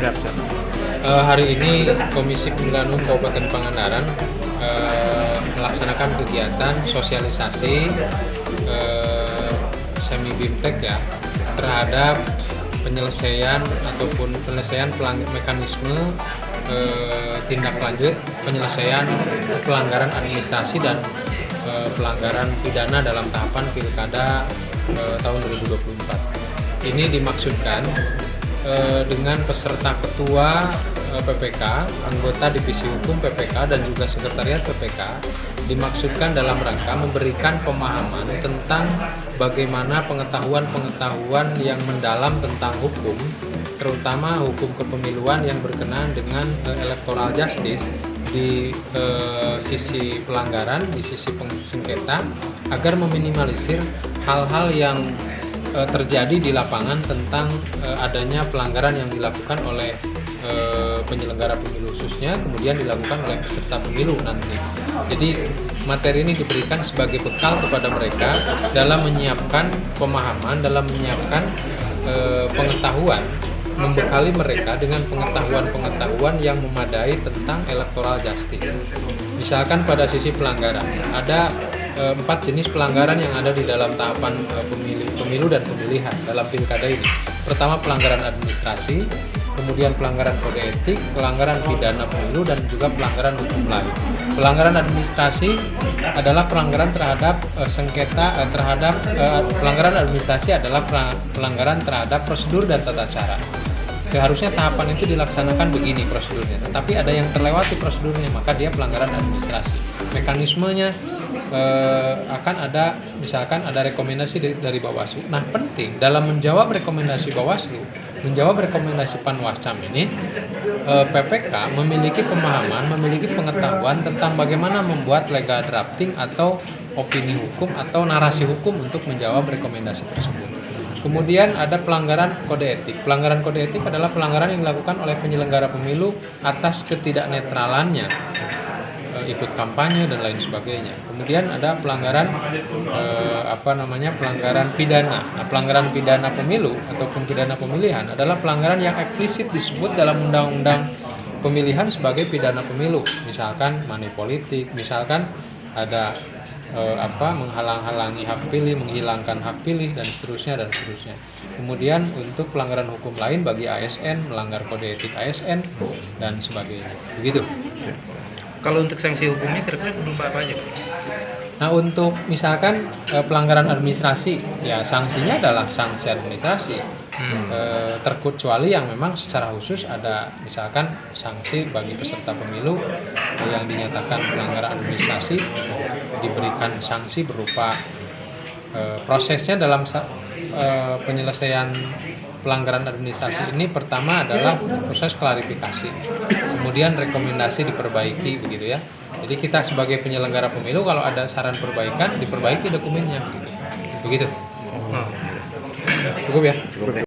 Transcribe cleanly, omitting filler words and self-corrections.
Siap, siap. Hari ini Komisi Pemilihan Umum Kabupaten Pangandaran melaksanakan kegiatan sosialisasi semi bimtek ya terhadap penyelesaian mekanisme tindak lanjut penyelesaian pelanggaran administrasi dan pelanggaran pidana dalam tahapan pilkada tahun 2024. Ini dimaksudkan dengan peserta ketua PPK, anggota divisi hukum PPK dan juga sekretariat PPK dimaksudkan dalam rangka memberikan pemahaman tentang bagaimana pengetahuan yang mendalam tentang hukum, terutama hukum kepemiluan yang berkenaan dengan electoral justice di sisi pelanggaran, di sisi sengketa, agar meminimalisir hal-hal yang terjadi di lapangan tentang adanya pelanggaran yang dilakukan oleh penyelenggara pemilu khususnya, kemudian dilakukan oleh peserta pemilu nanti. Jadi materi ini diberikan sebagai bekal kepada mereka dalam menyiapkan pemahaman, dalam menyiapkan pengetahuan, membekali mereka dengan pengetahuan yang memadai tentang electoral justice. Misalkan pada sisi pelanggaran, ada 4 jenis pelanggaran yang ada di dalam tahapan pemilu dan pemilihan dalam pilkada ini. Pertama, pelanggaran administrasi, kemudian pelanggaran kode etik, pelanggaran pidana pemilu, dan juga pelanggaran hukum lain. Pelanggaran administrasi adalah pelanggaran terhadap pelanggaran administrasi adalah pelanggaran terhadap prosedur dan tata cara. Seharusnya tahapan itu dilaksanakan begini prosedurnya, tetapi ada yang terlewati prosedurnya, maka dia pelanggaran administrasi. Mekanismenya akan ada, misalkan ada rekomendasi dari Bawaslu. Nah, penting dalam menjawab rekomendasi Bawaslu, menjawab rekomendasi Panwascam ini, PPK memiliki pemahaman, memiliki pengetahuan tentang bagaimana membuat legal drafting atau opini hukum atau narasi hukum untuk menjawab rekomendasi tersebut. Kemudian ada pelanggaran kode etik. Pelanggaran kode etik adalah pelanggaran yang dilakukan oleh penyelenggara pemilu atas ketidaknetralannya, ikut kampanye dan lain sebagainya. Kemudian ada pelanggaran pelanggaran pidana. Nah, pelanggaran pidana pemilu ataupun pidana pemilihan adalah pelanggaran yang eksplisit disebut dalam undang-undang pemilihan sebagai pidana pemilu. Misalkan money politik, misalkan ada menghalang-halangi hak pilih, menghilangkan hak pilih, dan seterusnya. Kemudian untuk pelanggaran hukum lain bagi ASN, melanggar kode etik ASN dan sebagainya. Begitu. Kalau untuk sanksi hukumnya kira-kira berupa apa aja? Nah, untuk misalkan pelanggaran administrasi, ya sanksinya adalah sanksi administrasi. Terkecuali yang memang secara khusus ada misalkan sanksi bagi peserta pemilu yang dinyatakan pelanggaran administrasi, diberikan sanksi berupa prosesnya dalam penyelesaian pelanggaran administrasi ini. Pertama adalah proses klarifikasi, kemudian rekomendasi diperbaiki, begitu ya. Jadi kita sebagai penyelenggara pemilu kalau ada saran perbaikan, diperbaiki dokumennya, begitu. Cukup ya? Cukup.